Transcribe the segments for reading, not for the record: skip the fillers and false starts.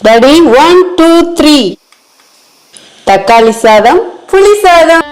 Ready? 1, 2, 3. தக்காளி சாதம், புளி சாதம்.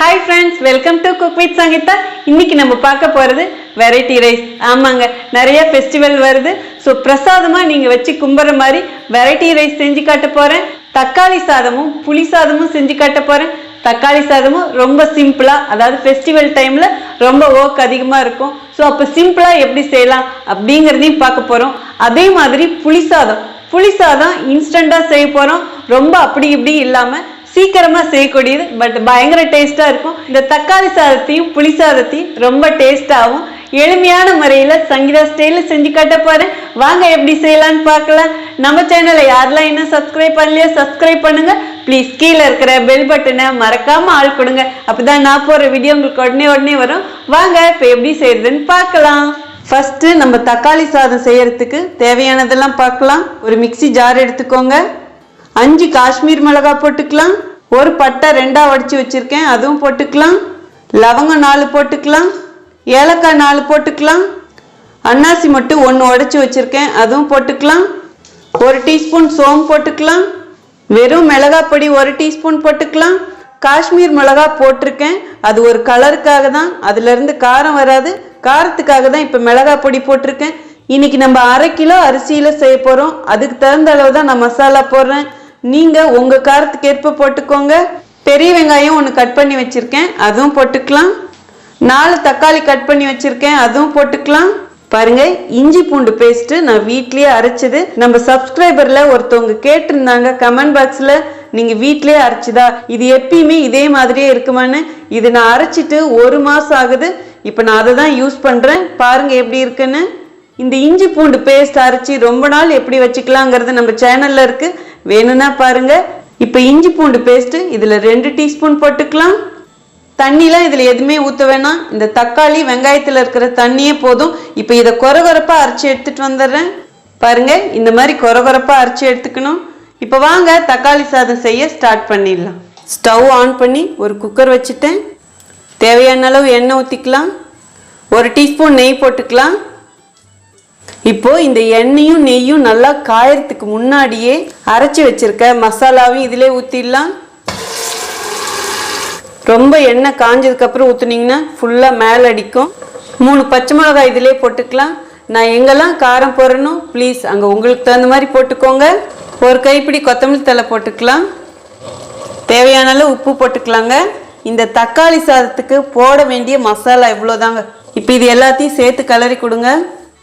Hi friends, welcome to cook with Sangeetha. இன்னைக்கு நம்ம பார்க்க போகிறது வெரைட்டி ரைஸ். ஆமாங்க, நிறைய ஃபெஸ்டிவல் வருது. ஸோ பிரசாதமாக நீங்கள் வச்சு கும்பிட்ற மாதிரி வெரைட்டி ரைஸ் செஞ்சு காட்ட போகிறேன். தக்காளி சாதமும் புளி சாதமும் செஞ்சு காட்ட போகிறேன். தக்காளி சாதமும் ரொம்ப சிம்பிளாக, அதாவது ஃபெஸ்டிவல் டைமில் ரொம்ப ஒர்க் அதிகமாக இருக்கும். ஸோ அப்போ சிம்பிளாக எப்படி செய்யலாம் அப்படிங்கிறதையும் பார்க்க போகிறோம். அதே மாதிரி புளி சாதம் இன்ஸ்டண்ட்டாக செய்ய போகிறோம். ரொம்ப அப்படி இப்படி இல்லாமல் சீக்கிரமா செய்யக்கூடியது, பட் பயங்கர டேஸ்டா இருக்கும். இந்த தக்காளி சாதத்தையும் புளி சாதத்தையும் ரொம்ப டேஸ்டாகவும் எளிமையான முறையில சங்கீதா ஸ்டைல செஞ்சு காட்ட போறேன். வாங்க எப்படி செய்யலாம்னு பார்க்கலாம். நம்ம சேனலை யாரெல்லாம் இன்னும் சப்ஸ்கிரைப் பண்ணலையோ சப்ஸ்கிரைப் பண்ணுங்க ப்ளீஸ். கீழே இருக்கிற பெல் பட்டனை மறக்காம ஆள் கொடுங்க, அப்பதான் நான் போற வீடியோ உங்களுக்கு உடனே வரும். வாங்க இப்ப எப்படி செய்யறதுன்னு பார்க்கலாம். ஃபர்ஸ்ட் நம்ம தக்காளி சாதம் செய்யறதுக்கு தேவையானதெல்லாம் பார்க்கலாம். ஒரு மிக்சி ஜார் எடுத்துக்கோங்க. 5 காஷ்மீர் மிளகாய் போட்டுக்கலாம். ஒரு பட்டை 2ஆ உடைச்சி வச்சிருக்கேன், அதுவும் போட்டுக்கலாம். லவங்கம் 4 போட்டுக்கலாம். ஏலக்காய் 4 போட்டுக்கலாம். அன்னாசி மட்டும் 1 உடைச்சி வச்சிருக்கேன், அதுவும் போட்டுக்கலாம். 1 டீஸ்பூன் சோம்பு போட்டுக்கலாம். வெறும் மிளகாய் பொடி 1 டீஸ்பூன் போட்டுக்கலாம். காஷ்மீர் மிளகாய் போட்டிருக்கேன், அது ஒரு கலருக்காக தான், அதுல இருந்து காரம் வராது. காரத்துக்காக தான் இப்ப மிளகாய் பொடி போட்டிருக்கேன். இன்னைக்கு நம்ம 1/2 கிலோ அரிசியில செய்ய போறோம். அதுக்கு தகுந்த அளவு தான் நான் மசாலா போடுறேன். நீங்க உங்க காரத்துக்கு ஏற்ப போட்டுக்கோங்க. பெரிய வெங்காயம் 1 கட் பண்ணி வச்சிருக்கேன், அதுவும் போட்டுக்கலாம். 4 தக்காளி கட் பண்ணி வச்சிருக்கேன், அதுவும் போட்டுக்கலாம். பாருங்க, இஞ்சி பூண்டு பேஸ்ட் நான் வீட்லயே அரைச்சது. நம்ம சப்ஸ்கிரைபர்ல ஒருத்தவங்க கேட்டிருந்தாங்க கமெண்ட் பாக்ஸ்ல, நீங்க வீட்லயே அரைச்சுதா, இது எப்பயுமே இதே மாதிரியே இருக்குமான்னு. இது நான் அரைச்சிட்டு 1 மாசம் ஆகுது. இப்ப நான் அதை தான் யூஸ் பண்றேன். பாருங்க எப்படி இருக்குன்னு. இந்த இஞ்சி பூண்டு பேஸ்ட் அரைச்சி ரொம்ப நாள் எப்படி வச்சுக்கலாங்கிறது நம்ம சேனல்ல இருக்கு, வேணும்னா பாருங்க. இப்ப இஞ்சி பூண்டு பேஸ்ட் இதுல 2 டீஸ்பூன் போட்டுக்கலாம். தண்ணிலாம் இதுல எதுவுமே ஊத்த வேணாம், இந்த தக்காளி வெங்காயத்துல இருக்கிற தண்ணியே போதும். இப்ப இதை கொரகொரப்பா அரைச்சி எடுத்துட்டு வந்துடுறேன். பாருங்க, இந்த மாதிரி கொரகொரப்பா அரைச்சி எடுத்துக்கணும். இப்ப வாங்க தக்காளி சாதம் செய்ய ஸ்டார்ட் பண்ணிடலாம். ஸ்டவ் ஆன் பண்ணி ஒரு குக்கர் வச்சுட்டேன். தேவையான அளவு எண்ணெய் ஊற்றிக்கலாம். 1 டீஸ்பூன் நெய் போட்டுக்கலாம். இப்போ இந்த எண்ணெயும் நெய்யும் நல்லா காயறதுக்கு முன்னாடியே அரைச்சி வச்சிருக்க மசாலாவையும் இதிலே ஊற்றிடலாம். ரொம்ப எண்ணெய் காஞ்சதுக்கு அப்புறம் ஊற்றுனீங்கன்னா ஃபுல்லா மேலே அடிக்கும். 3 பச்சை மிளகாய் இதிலே போட்டுக்கலாம். நான் எங்கெல்லாம் காரம் போடணும் ப்ளீஸ் அங்கே உங்களுக்கு தகுந்த மாதிரி போட்டுக்கோங்க. 1 கைப்பிடி கொத்தமல்லி தழை போட்டுக்கலாம். தேவையான அளவு உப்பு போட்டுக்கலாங்க. இந்த தக்காளி சாதத்துக்கு போட வேண்டிய மசாலா இவ்வளோதாங்க. இப்போ இது எல்லாத்தையும் சேர்த்து கிளறி கொடுங்க.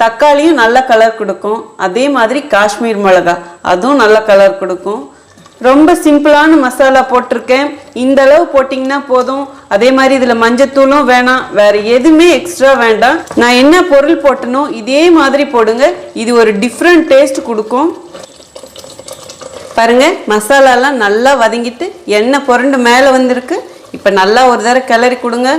தக்காளியும் நல்ல கலர் கொடுக்கும், அதே மாதிரி காஷ்மீர் மிளகாய் அதுவும் நல்ல கலர் கொடுக்கும். ரொம்ப சிம்பிளான மசாலா போட்டிருக்கேன், இந்த அளவு போட்டிங்கன்னா போதும். அதே மாதிரி இதில் மஞ்சத்தூளும் வேணாம், வேற எதுவுமே எக்ஸ்ட்ரா வேண்டாம். நான் என்ன பொருள் போட்டனோ இதே மாதிரி போடுங்க, இது ஒரு டிஃப்ரெண்ட் டேஸ்ட் கொடுக்கும். பாருங்க, மசாலாலாம் நல்லா வதங்கிட்டு எண்ணெய் புரண்டு மேலே வந்திருக்கு. இப்போ நல்லா ஒரு தடவை கிளறி கொடுங்க.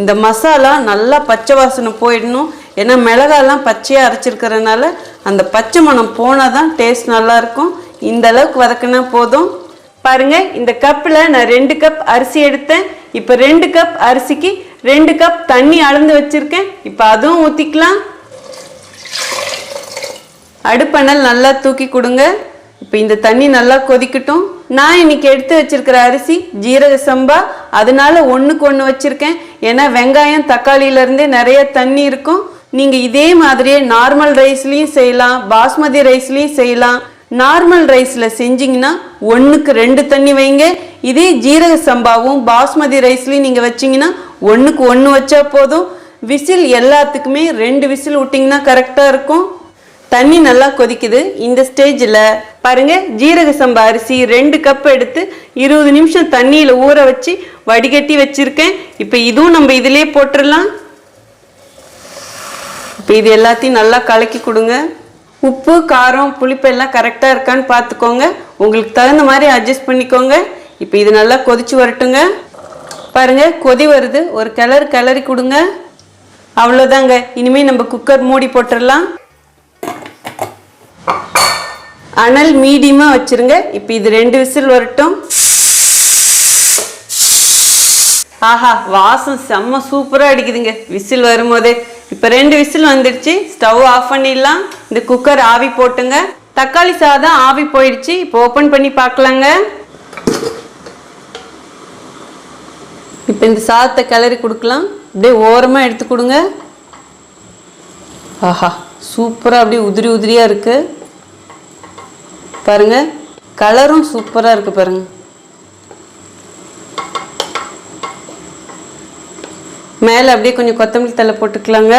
இந்த மசாலா நல்லா பச்சை வாசனை போயிடணும். ஏன்னா மிளகாலாம் பச்சையாக அரைச்சிருக்கிறதுனால அந்த பச்சை மணம் போனால் தான் டேஸ்ட் நல்லாயிருக்கும். இந்த அளவுக்கு வதக்கினா போதும். பாருங்க, இந்த கப்பில் நான் 2 கப் அரிசி எடுத்தேன். இப்போ 2 கப் அரிசிக்கு 2 கப் தண்ணி அளந்து வச்சிருக்கேன். இப்போ அதுவும் ஊற்றிக்கலாம். அடுப்பணல் நல்லா தூக்கி கொடுங்க. இப்போ இந்த தண்ணி நல்லா கொதிக்கட்டும். நான் இன்னைக்கு எடுத்து வச்சிருக்கிற அரிசி ஜீரக சம்பா, அதனால 1க்கு 1 வச்சிருக்கேன். ஏன்னா வெங்காயம் தக்காளியிலேருந்தே நிறைய தண்ணி இருக்கும். நீங்கள் இதே மாதிரியே நார்மல் ரைஸ்லையும் செய்யலாம், பாஸ்மதி ரைஸ்லையும் செய்யலாம். நார்மல் ரைஸில் செஞ்சிங்கன்னா 1க்கு 2 தண்ணி வைங்க. இதே ஜீரக சம்பாவும் பாஸ்மதி ரைஸ்லையும் நீங்கள் வச்சிங்கன்னா 1க்கு 1 வச்சா போதும். விசில் எல்லாத்துக்குமே 2 விசில் விட்டிங்கன்னா கரெக்டாக இருக்கும். தண்ணி நல்லா கொதிக்குது. இந்த ஸ்டேஜில் பாருங்க, ஜீரக சம்பா அரிசி 2 கப் எடுத்து 20 நிமிஷம் தண்ணியில் ஊற வச்சு வடிகட்டி வச்சிருக்கேன். இப்போ இதுவும் நம்ம இதிலே போட்டுடலாம். இப்போ இது எல்லாத்தையும் நல்லா கலக்கி கொடுங்க. உப்பு காரம் புளிப்பு எல்லாம் கரெக்டாக இருக்கான்னு பார்த்துக்கோங்க. உங்களுக்கு தகுந்த மாதிரி அட்ஜஸ்ட் பண்ணிக்கோங்க. இப்போ இது நல்லா கொதிச்சு வரட்டுங்க. பாருங்க, கொதி வருது. ஒரு கிளறி கொடுங்க. அவ்வளோதாங்க. இனிமேல் நம்ம குக்கர் மூடி போட்டுடலாம். அனல் மீடியமாக வச்சுருங்க. இப்போ இது 2 விசில் வரட்டும். ஆஹா, வாசம் செம்ம சூப்பராக அடிக்குதுங்க விசில் வரும்போதே. இப்போ 2 விசில் வந்துடுச்சு. ஸ்டவ் ஆஃப் பண்ணிடலாம். இந்த குக்கர் ஆவி போட்டுங்க. தக்காளி சாதம் ஆவி போயிடுச்சு. இப்போ ஓப்பன் பண்ணி பார்க்கலாங்க. இப்போ இந்த சாதத்தை கிளறி கொடுக்கலாம். அப்படியே ஓரமாக எடுத்து கொடுங்க. ஆஹா, சூப்பராக அப்படியே உதிரி உதிரியாக இருக்குது பாருங்க. கலரும் சூப்பராக இருக்குது பாருங்க. மேலே அப்படியே கொஞ்சம் கொத்தமல்லி தழை போட்டுக்கலாங்க.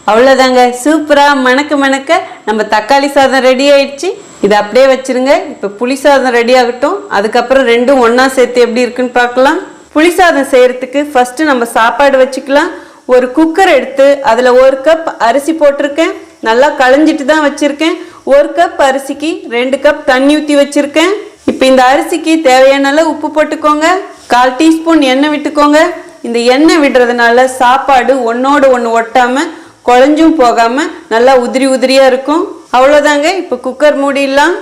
அவ்வளோதாங்க, சூப்பராக மணக்க மணக்க நம்ம தக்காளி சாதம் ரெடி ஆயிடுச்சு. இதை அப்படியே வச்சுருங்க. இப்போ புளி சாதம் ரெடி ஆகட்டும். அதுக்கப்புறம் ரெண்டும் ஒன்றா சேர்த்து எப்படி இருக்குன்னு பார்க்கலாம். புளி சாதம் செய்கிறதுக்கு ஃபஸ்ட்டு நம்ம சாப்பாடு வச்சுக்கலாம். ஒரு குக்கர் எடுத்து அதில் 1 கப் அரிசி போட்டிருக்கேன். நல்லா களைஞ்சிட்டு தான் வச்சுருக்கேன். 1 கப் அரிசிக்கு 2 கப் தண்ணி ஊற்றி வச்சுருக்கேன். இப்போ இந்த அரிசிக்கு தேவையான அளவு உப்பு போட்டுக்கோங்க. 1/4 டீஸ்பூன் எண்ணெய் விட்டுக்கோங்க. இந்த எண்ணெய் விடுறதுனால சாப்பாடு ஒன்றோடு ஒன்று ஒட்டாமல் குழஞ்சும் போகாமல் நல்லா உதிரி உதிரியாக இருக்கும். அவ்வளோதாங்க. இப்போ குக்கர் மூடிடலாம்.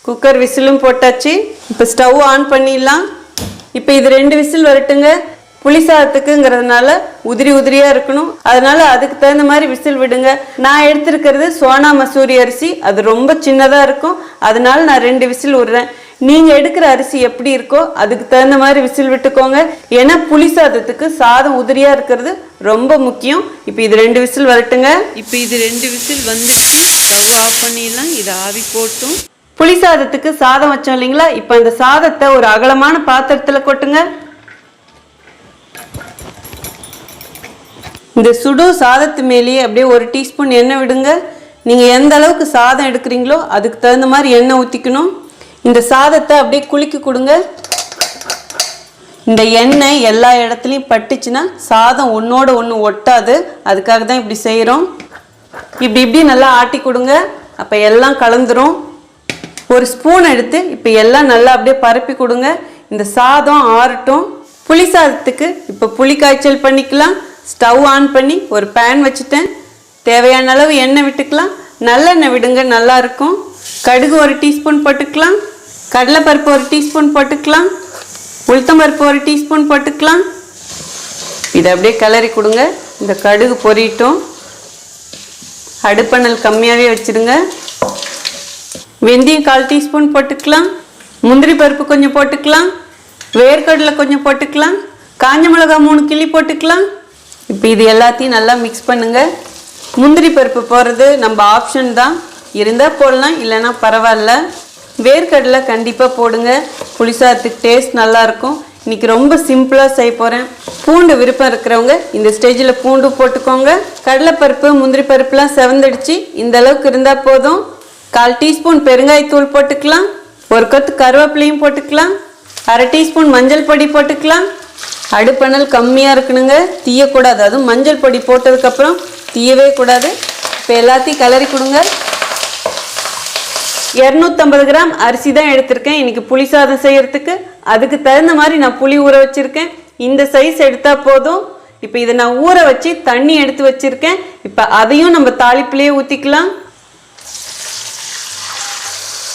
குக்கர் விசிலும் போட்டாச்சு. இப்போ ஸ்டவ் ஆன் பண்ணிடலாம். இப்போ இது 2 விசில் வரட்டுங்க. புளி சாதத்துக்குங்கிறதுனால உதிரி உதிரியாக இருக்கணும். அதனால அதுக்கு தகுந்த மாதிரி விசில் விடுங்க. நான் எடுத்துருக்கிறது சோனா மசூரி அரிசி. அது ரொம்ப சின்னதாக இருக்கும். அதனால நான் 2 விசில் விடுறேன். நீங்கள் எடுக்கிற அரிசி எப்படி இருக்கோ அதுக்கு தகுந்த மாதிரி விசில் விட்டுக்கோங்க. ஏன்னா புளி சாதத்துக்கு சாதம் உதிரியாக இருக்கிறது ரொம்ப முக்கியம். இப்போ இது 2 விசில் வரட்டுங்க. இப்போ இது 2 விசில் வந்துடுச்சு. ஸ்டவ் ஆஃப் பண்ணிடலாம். இதை ஆவி போட்டும். புளி சாதத்துக்கு சாதம் வச்சோம் இல்லைங்களா? இப்போ அந்த சாதத்தை ஒரு அகலமான பாத்திரத்தில் கொட்டுங்க. இந்த சுடு சாதத்து மேலேயே அப்படியே 1 டீஸ்பூன் எண்ணெய் விடுங்க. நீங்கள் எந்த அளவுக்கு சாதம் எடுக்கிறீங்களோ அதுக்கு தகுந்த மாதிரி எண்ணெய் ஊற்றிக்கணும். இந்த சாதத்தை அப்படியே குலுக்கி கொடுங்க. இந்த எண்ணெய் எல்லா இடத்துலையும் பட்டுச்சுன்னா சாதம் ஒன்றோட ஒன்று ஒட்டாது. அதுக்காக தான் இப்படி செய்கிறோம். இப்படி நல்லா ஆட்டி கொடுங்க. அப்போ எல்லாம் கலந்துரும். ஒரு ஸ்பூன் எடுத்து இப்போ எல்லாம் நல்லா அப்படியே பரப்பி கொடுங்க. இந்த சாதம் ஆறட்டும். புளி சாதத்துக்கு இப்போ புளி காய்ச்சல் பண்ணிக்கலாம். ஸ்டவ் ஆன் பண்ணி ஒரு பேன் வச்சுட்டேன். தேவையான அளவு எண்ணெய் விட்டுக்கலாம். நல்லெண்ணெய் விடுங்க, நல்லா இருக்கும். கடுகு 1 டீஸ்பூன் போட்டுக்கலாம். கடலைப்பருப்பு 1 டீஸ்பூன் போட்டுக்கலாம். உளுத்தம்பருப்பு 1 டீஸ்பூன் போட்டுக்கலாம். இதை அப்படியே கிளறி கொடுங்க. இந்த கடுகு பொரியட்டும். அடுப்பணல் கம்மியாகவே வச்சுருங்க. வெந்தயம் 1/4 டீஸ்பூன் போட்டுக்கலாம். முந்திரி பருப்பு கொஞ்சம் போட்டுக்கலாம். வேர்க்கடலை கொஞ்சம் போட்டுக்கலாம். காஞ்ச மிளகா 3 கிள்ளி போட்டுக்கலாம். இப்போ இது எல்லாத்தையும் நல்லா மிக்ஸ் பண்ணுங்க. முந்திரி பருப்பு போடுறது நம்ம ஆப்ஷன் தான். இருந்தால் போடலாம், இல்லைன்னா பரவாயில்ல. வேர்க்கடலை கண்டிப்பாக போடுங்க. புளி சாதத்துக்கு டேஸ்ட் நல்லாயிருக்கும். இன்றைக்கி ரொம்ப சிம்பிளாக செய்ய போகிறேன். பூண்டு விருப்பம் இருக்கிறவங்க இந்த ஸ்டேஜில் பூண்டு போட்டுக்கோங்க. கடலைப்பருப்பு முந்திரி பருப்புலாம் செவந்தடிச்சு இந்த அளவுக்கு இருந்தால் போதும். 1/4 டீஸ்பூன் பெருங்காயத்தூள் போட்டுக்கலாம். 1 கொத்து கருவேப்பிலையும் போட்டுக்கலாம். 1/2 டீஸ்பூன் மஞ்சள் பொடி போட்டுக்கலாம். அடுப்பணல் கம்மியாக இருக்கணுங்க, தீயக்கூடாது. அதுவும் மஞ்சள் பொடி போட்டதுக்கப்புறம் தீயவே கூடாது. இப்போ எல்லாத்தையும் கிளறி கொடுங்க. 250 கிராம் அரிசி தான் எடுத்திருக்கேன் இன்றைக்கி புளி சாதம் செய்கிறதுக்கு. அதுக்கு தகுந்த மாதிரி நான் புளி ஊற வச்சுருக்கேன். இந்த சைஸ் எடுத்தால் போதும். இப்போ இதை நான் ஊற வச்சு தண்ணி எடுத்து வச்சுருக்கேன். இப்போ அதையும் நம்ம தாளிப்புலேயே ஊற்றிக்கலாம்.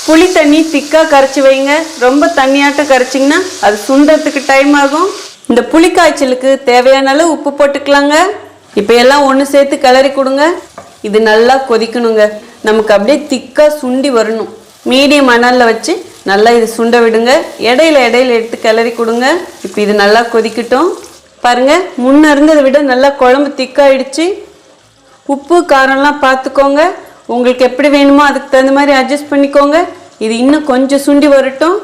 புளி தண்ணி திக்காக கரைச்சி வைங்க. ரொம்ப தண்ணியாட்டம் கரைச்சிங்கன்னா அது சுண்டறதுக்கு டைம் ஆகும். இந்த புளி காய்ச்சலுக்கு தேவையான அளவு உப்பு போட்டுக்கலாங்க. இப்போ எல்லாம் ஒன்று சேர்த்து கிளறி கொடுங்க. இது நல்லா கொதிக்கணுங்க. நமக்கு அப்படியே திக்காக சுண்டி வரணும். மீடியம் அனலில் வச்சு நல்லா இது சுண்ட விடுங்க. இடையில எடுத்து கிளறி கொடுங்க. இப்போ இது நல்லா கொதிக்கட்டும். பாருங்கள், முன்ன இருந்ததை விட நல்லா குழம்பு திக்காயிடுச்சு. உப்பு காரம்லாம் பார்த்துக்கோங்க. உங்களுக்கு எப்படி வேணுமோ அதுக்கு தகுந்த மாதிரி அட்ஜஸ்ட் பண்ணிக்கோங்க. இது இன்னும் கொஞ்சம் சுண்டி வரட்டும்.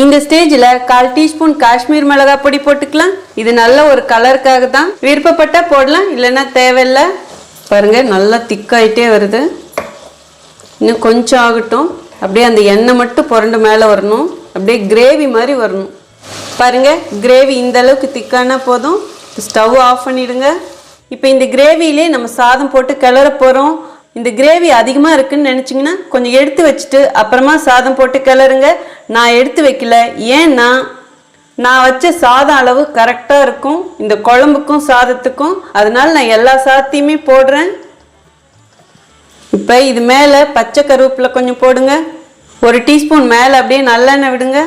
இந்த ஸ்டேஜில் 1/4 டீஸ்பூன் காஷ்மீர் மிளகாய் பொடி போட்டுக்கலாம். இது நல்ல ஒரு கலருக்காக தான். விருப்பப்பட்டால் போடலாம், இல்லைன்னா தேவையில்லை. பாருங்கள், நல்லா திக்காயிட்டே வருது. இன்னும் கொஞ்சம் ஆகட்டும். அப்படியே அந்த எண்ணெய் மட்டும் புரண்டு மேலே வரணும். அப்படியே கிரேவி மாதிரி வரணும். பாருங்கள், கிரேவி இந்த அளவுக்கு திக்கானா போதும். ஸ்டவ் ஆஃப் பண்ணிவிடுங்க. இப்போ இந்த கிரேவியிலே நம்ம சாதம் போட்டு கிளற போகிறோம். இந்த கிரேவி அதிகமாக இருக்குன்னு நினச்சிங்கன்னா கொஞ்சம் எடுத்து வச்சுட்டு அப்புறமா சாதம் போட்டு கிளறுங்க. நான் எடுத்து வைக்கல, ஏன்னா நான் வச்ச சாதம் அளவு கரெக்டாக இருக்கும் இந்த குழம்புக்கும் சாதத்துக்கும். அதனால நான் எல்லா சாதத்தையுமே போடுறேன். இப்போ இது மேலே பச்சை கருவேப்பிலை கொஞ்சம் போடுங்க. 1 டீஸ்பூன் மேலே அப்படியே நல்லெண்ணெய் விடுங்க.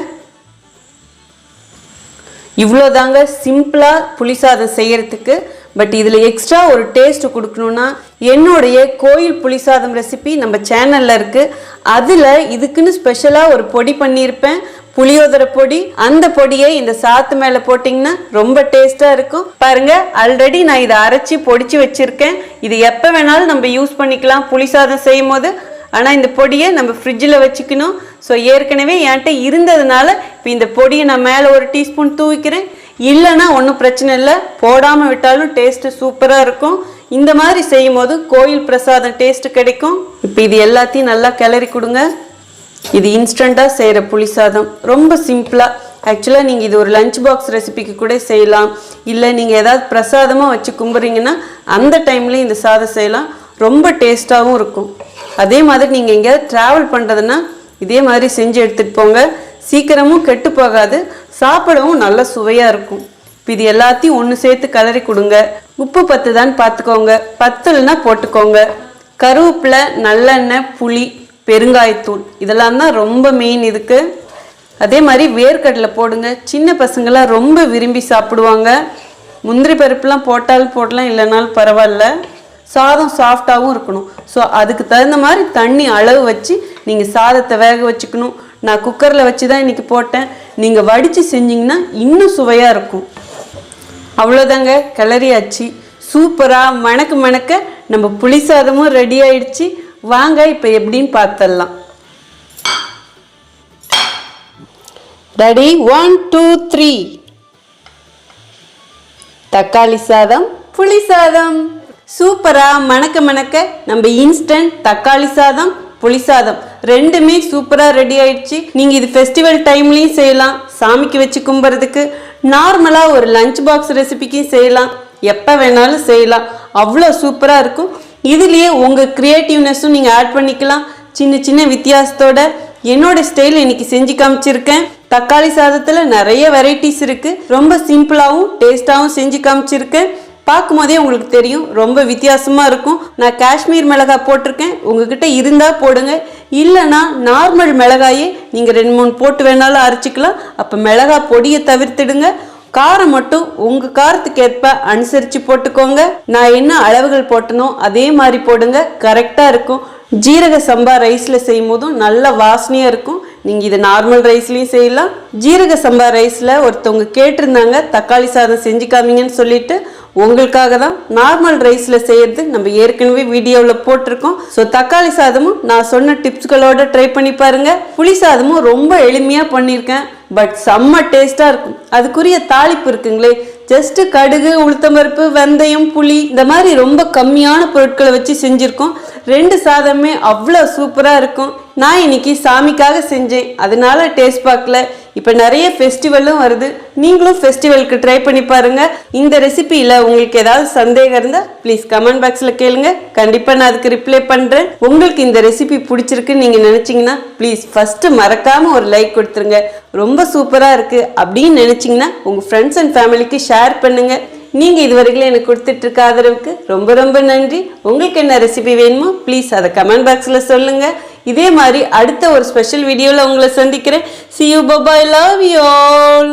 இவ்வளோதாங்க சிம்பிளாக புளி சாதம் செய்யறதுக்கு. பட் இதில் எக்ஸ்ட்ரா ஒரு டேஸ்ட் கொடுக்கணுன்னா என்னுடைய கோயில் புளி சாதம் ரெசிபி நம்ம சேனலில் இருக்குது. அதில் இதுக்குன்னு ஸ்பெஷலாக ஒரு பொடி பண்ணியிருப்பேன், புளியோதரை பொடி. அந்த பொடியை இந்த சாத்து மேலே போட்டிங்கன்னா ரொம்ப டேஸ்ட்டாக இருக்கும். பாருங்கள், ஆல்ரெடி நான் இதை அரைச்சி பொடிச்சு வச்சுருக்கேன். இது எப்போ வேணாலும் நம்ம யூஸ் பண்ணிக்கலாம் புளி சாதம் செய்யும் போது. ஆனால் இந்த பொடியை நம்ம ஃப்ரிட்ஜில் வச்சுக்கணும். ஸோ ஏற்கனவே என்கிட்ட இருந்ததுனால இப்போ இந்த பொடியை நான் மேலே ஒரு டீஸ்பூன் தூவிக்கிறேன். இல்லைன்னா ஒன்றும் பிரச்சனை இல்லை, போடாமல் விட்டாலும் டேஸ்ட்டு சூப்பராக இருக்கும். இந்த மாதிரி செய்யும் போது கோயில் பிரசாதம் டேஸ்ட்டு கிடைக்கும். இப்போ இது எல்லாத்தையும் நல்லா கிளறி கொடுங்க. இது இன்ஸ்டண்ட்டாக செய்கிற புளி சாதம், ரொம்ப சிம்பிளாக. ஆக்சுவலாக நீங்கள் இது ஒரு லஞ்ச் பாக்ஸ் ரெசிபிக்கு கூட செய்யலாம். இல்லை நீங்கள் ஏதாவது பிரசாதமாக வச்சு கும்பிட்றீங்கன்னா அந்த டைம்லேயும் இந்த சாதம் செய்யலாம். ரொம்ப டேஸ்ட்டாகவும் இருக்கும். அதே மாதிரி நீங்கள் எங்கேயாவது ட்ராவல் பண்ணுறதுன்னா இதே மாதிரி செஞ்சு எடுத்துகிட்டு போங்க. சீக்கிரமும் கெட்டு போகாது, சாப்பிடவும் நல்ல சுவையாக இருக்கும். இப்போ இது எல்லாத்தையும் ஒன்று சேர்த்து கலரி கொடுங்க. உப்பு பத்துதான்னு பார்த்துக்கோங்க, பத்துலனா போட்டுக்கோங்க. கருவேப்பிலை, நல்லெண்ணெய், புளி, பெருங்காயத்தூள் இதெல்லாம் தான் ரொம்ப மெயின் இதுக்கு. அதே மாதிரி வேர்க்கடலை போடுங்க, சின்ன பசங்களாம் ரொம்ப விரும்பி சாப்பிடுவாங்க. முந்திரி பருப்புலாம் போட்டாலும் போடலாம், இல்லைனாலும் பரவாயில்ல. சாதம் சாஃப்டாகவும் இருக்கணும். ஸோ அதுக்கு தகுந்த மாதிரி தண்ணி அளவு வச்சு நீங்கள் சாதத்தை வேக வச்சுக்கணும். நான் குக்கரில் வச்சு தான் இன்றைக்கி போட்டேன். நீங்கள் வடித்து செஞ்சிங்கன்னா இன்னும் சுவையாக இருக்கும். அவ்வளோதாங்க, கிளறியாச்சு. சூப்பராக மணக்க மணக்க நம்ம புளி சாதமும் ரெடி ஆயிடுச்சு. வாங்க இப்போ எப்படின்னு பார்த்துடலாம். ரெடி, 1 2 3. தக்காளி சாதம், புளி சாதம். சூப்பராக மணக்க மணக்க நம்ம இன்ஸ்டன்ட் தக்காளி சாதம், புளி சாதம் ரெண்டுமே சூப்பராக ரெடி ஆயிடுச்சு. நீங்கள் இது ஃபெஸ்டிவல் டைம்லேயும் செய்யலாம், சாமிக்கு வச்சு கும்பிட்றதுக்கு, நார்மலாக ஒரு லஞ்ச் பாக்ஸ் ரெசிபிக்கும் செய்யலாம், எப்போ வேணாலும் செய்யலாம். அவ்வளோ சூப்பராக இருக்கும். இதுலேயே உங்கள் க்ரியேட்டிவ்னஸும் நீங்கள் ஆட் பண்ணிக்கலாம். சின்ன சின்ன வித்தியாசத்தோட என்னோட ஸ்டைல் இன்னைக்கு செஞ்சு காமிச்சிருக்கேன். தக்காளி சாதத்தில் நிறைய வெரைட்டிஸ் இருக்குது. ரொம்ப சிம்பிளாகவும் டேஸ்ட்டாகவும் செஞ்சு காமிச்சிருக்கேன். பார்க்கும் போதே உங்களுக்கு தெரியும், ரொம்ப வித்தியாசமாக இருக்கும். நான் காஷ்மீர் மிளகாய் போட்டிருக்கேன், உங்ககிட்ட இருந்தால் போடுங்க. இல்லைன்னா நார்மல் மிளகாயே நீங்கள் 2-3 போட்டு வேணாலும் அரைச்சிக்கலாம். அப்போ மிளகாய் பொடியை தவிர்த்துடுங்க. காரம் மட்டும் உங்கள் காரத்துக்கு ஏற்ப அனுசரித்து போட்டுக்கோங்க. நான் என்ன அளவுகள் போட்டனோ அதே மாதிரி போடுங்க, கரெக்டாக இருக்கும். ஜீரக சம்பா ரைஸில் செய்யும் போதும் நல்ல வாசனையாக இருக்கும். நீங்கள் இதை நார்மல் ரைஸ்லேயும் செய்யலாம். ஜீரக சம்பா ரைஸில் ஒருத்தவங்க கேட்டிருந்தாங்க தக்காளி சாதம் செஞ்சு காமிங்கன்னு சொல்லிட்டு, உங்களுக்காக தான் நார்மல் ரைஸில் செய்யறது நம்ம ஏற்கனவே வீடியோவில் போட்டிருக்கோம். ஸோ தக்காளி சாதமும் நான் சொன்ன டிப்ஸ்களோட ட்ரை பண்ணி பாருங்க. புளி சாதமும் ரொம்ப எளிமையாக பண்ணியிருக்கேன், பட் செம்ம டேஸ்ட்டாக இருக்கும். அதுக்குரிய தாளிப்பு இருக்குங்களே, ஜஸ்ட் கடுகு, உளுத்தம்பருப்பு, வெந்தயம், புளி இந்த மாதிரி ரொம்ப கம்மியான பொருட்களை வச்சு செஞ்சுருக்கோம். 2 சாதமே அவ்வளோ சூப்பராக இருக்கும். நான் இன்னைக்கு சாமிக்காக செஞ்சேன், அதனால டேஸ்ட் பார்க்கல. இப்போ நிறைய ஃபெஸ்டிவலும் வருது, நீங்களும் ஃபெஸ்டிவலுக்கு ட்ரை பண்ணி பாருங்க. இந்த ரெசிபியில் உங்களுக்கு ஏதாவது சந்தேகம் இருந்தால் ப்ளீஸ் கமெண்ட் பாக்ஸில் கேளுங்க, கண்டிப்பாக நான் அதுக்கு ரிப்ளை பண்ணுறேன். உங்களுக்கு இந்த ரெசிபி பிடிச்சிருக்குன்னு நீங்கள் நினச்சிங்கன்னா ப்ளீஸ் ஃபஸ்ட்டு மறக்காமல் ஒரு லைக் கொடுத்துருங்க. ரொம்ப சூப்பராக இருக்குது அப்படின்னு நினச்சிங்கன்னா உங்கள் ஃப்ரெண்ட்ஸ் அண்ட் ஃபேமிலிக்கு ஷேர் பண்ணுங்கள். நீங்கள் இதுவரைக்கும் எனக்கு கொடுத்துட்ருக்க ஆதரவுக்கு ரொம்ப ரொம்ப நன்றி. உங்களுக்கு என்ன ரெசிபி வேணுமோ ப்ளீஸ் அதை கமெண்ட் பாக்ஸில் சொல்லுங்கள். இதே மாதிரி அடுத்த ஒரு ஸ்பெஷல் வீடியோவில் உங்களை சந்திக்கிறேன். See you, bye bye, love you all.